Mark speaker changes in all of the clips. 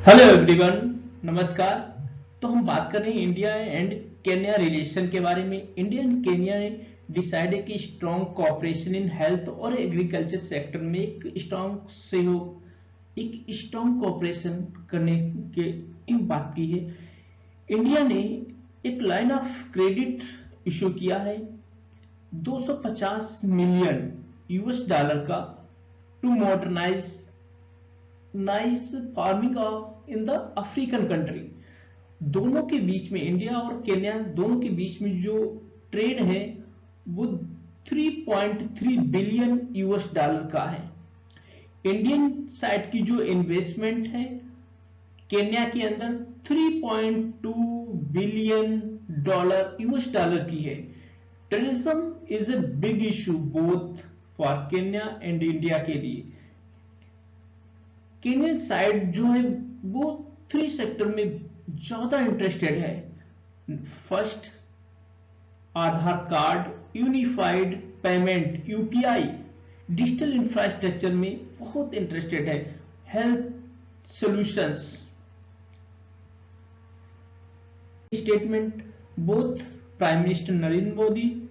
Speaker 1: Hello everyone, नमस्कार। तो हम बात कर रहे हैं इंडिया एंड केन्या रिलेशन के बारे में। इंडिया एंड केन्या ने डिसाइडेड कि स्ट्रॉन्ग कोऑपरेशन इन हेल्थ और एग्रीकल्चर सेक्टर में एक स्ट्रॉन्ग सहयोग, एक स्ट्रॉन्ग कोऑपरेशन करने के बात की है। इंडिया ने एक लाइन ऑफ क्रेडिट इशू किया है 250 मिलियन यूएस डॉलर का to modernize nice farming in the African country. दोनों के बीच में, इंडिया और केन्या दोनों के बीच में जो ट्रेड है वो 3.3 बिलियन यूएस डॉलर का है। इंडियन साइड की जो इन्वेस्टमेंट है केन्या के अंदर 3.2 बिलियन डॉलर यूएस डॉलर की है। Terrorism is a big issue both for Kenya and India के लिए। केनियन साइड जो है वो 3 सेक्टर में ज्यादा इंटरेस्टेड है। First, Aadhaar card, unified payment UPI, digital infrastructure में बहुत इंटरेस्टेड है। Health solutions statement both prime minister Narendra Modi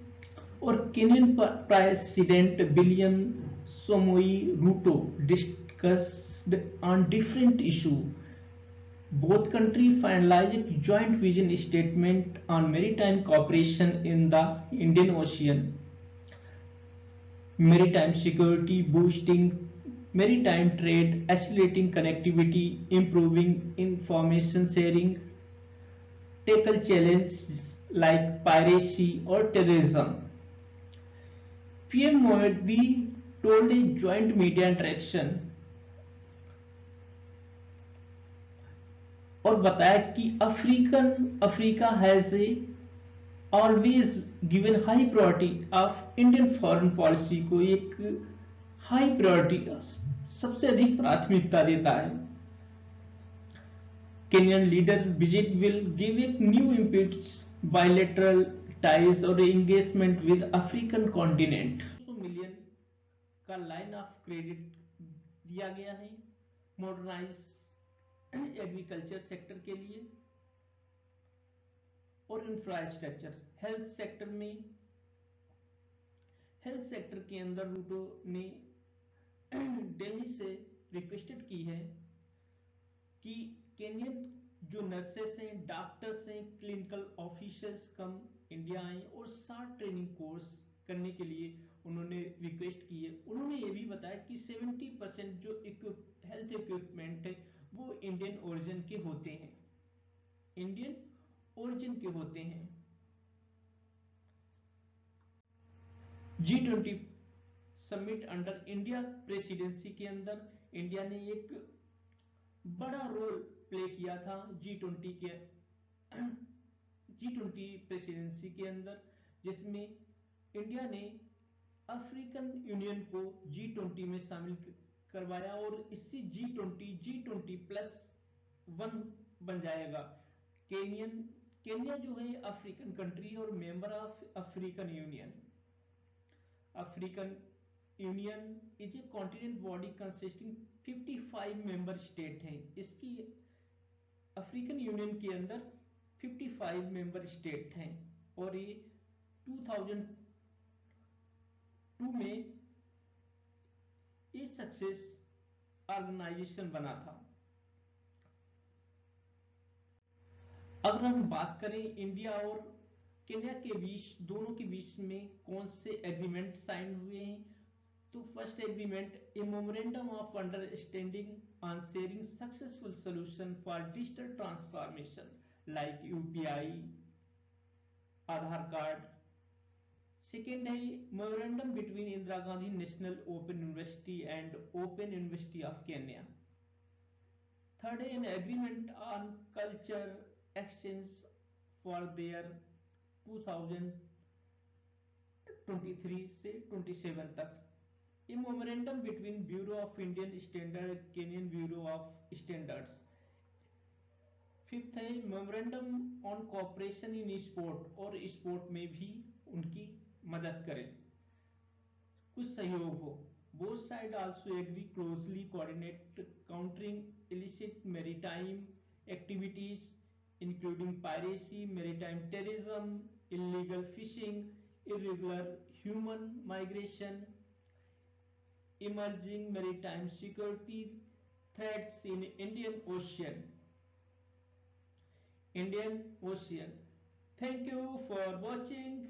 Speaker 1: और Kenyan president William Samoei Ruto discussed on different issues. Both countries finalized joint vision statement on maritime cooperation in the Indian Ocean, maritime security, boosting maritime trade, accelerating connectivity, improving information sharing, tackle challenges like piracy or terrorism. PM Modi told a joint media interaction और बताया कि Africa has always given high priority of Indian foreign policy को एक high priority, सबसे अधिक प्राथमिकता देता है। Kenyon leader visit will give एक न्यू इम्पल्स बायलैटरल टाइज और engagement with African continent. 200 million का लाइन ऑफ क्रेडिट दिया गया है मॉडर्नाइज एग्रीकल्चर सेक्टर के लिए और इंफ्रास्ट्रक्चर। हेल्थ सेक्टर के अंदर रूटो ने दिल्ली से रिक्वेस्टेड की है कि केनियन जो नर्सेस हैं, डॉक्टर्स हैं, क्लिनिकल ऑफिसर्स कम इंडिया आए और 60 ट्रेनिंग कोर्स करने के लिए उन्होंने रिक्वेस्ट की है। उन्होंने ये भी बताया कि 70% जो हेल्थ इक्विपमेंट है वो इंडियन ओरिजिन के होते हैं, इंडियन ओरिजिन के होते हैं। G20 summit under India presidency के अंदर इंडिया ने एक बड़ा रोल प्ले किया था G20 प्रेसिडेंसी के अंदर, जिसमें इंडिया ने अफ्रीकन यूनियन को G20 में शामिल करवाया और इससे G20+1 बन जाएगा। केन्या जो है अफ्रीकन कंट्री और member of African union. African union is a continent body consisting 55 member state हैं। इसकी अफ्रीकन यूनियन के अंदर 55 मेंबर स्टेट हैं और ये 2002 में ये सक्सेस ऑर्गेनाइजेशन बना था। अगर हम बात करें इंडिया और केन्या के बीच, दोनों के बीच में कौन से एग्रीमेंट साइन हुए हैं, तो first agreement a memorandum of understanding on sharing successful solution for digital transformation like UPI, Aadhaar card. Second है memorandum between Indira Gandhi national open university and open university of Kenya. Third है an agreement on culture exchange for their 2023 से 27 तक। A memorandum between bureau of Indian standard Kenyan bureau of standards. Fifth है memorandum on cooperation in sport, और sport में भी उनकी मदद करें, कुछ सहयोग हो। Both sides also agree closely coordinate countering illicit maritime activities, including piracy, maritime terrorism, illegal fishing, irregular human migration, emerging maritime security threats in Indian Ocean. Thank you for watching.